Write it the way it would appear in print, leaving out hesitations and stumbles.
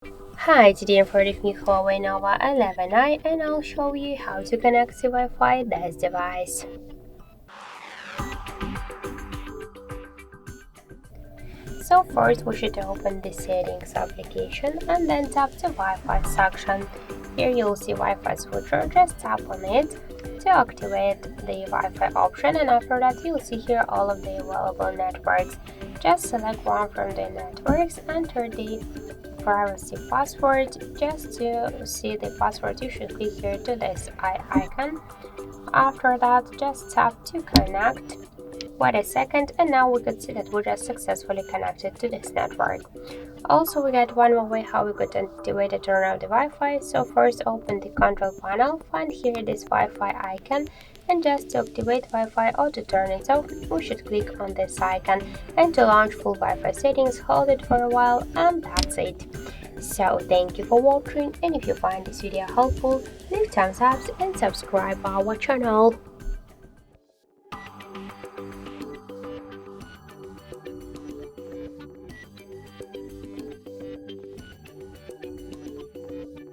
Hi, today I'm with me HUAWEI Nova 11i and I'll show you how to connect the Wi-Fi this device. So first we should open the settings application and then tap the Wi-Fi section. Here you'll see Wi-Fi switcher, just tap on it to activate the Wi-Fi option, and after that you'll see here all of the available networks. Just select one from the networks, enter the privacy password. Just to see the password you should click here to this eye icon. After that just tap to connect. Wait a second, and now we could see that we just successfully connected to this network. Also, we got one more way how we could activate and turn on the Wi-Fi. So first open the control panel, find here this Wi-Fi icon, and just to activate Wi-Fi or to turn it off, we should click on this icon. And to launch full Wi-Fi settings, hold it for a while, and that's it. So thank you for watching, and if you find this video helpful, leave thumbs up and subscribe our channel.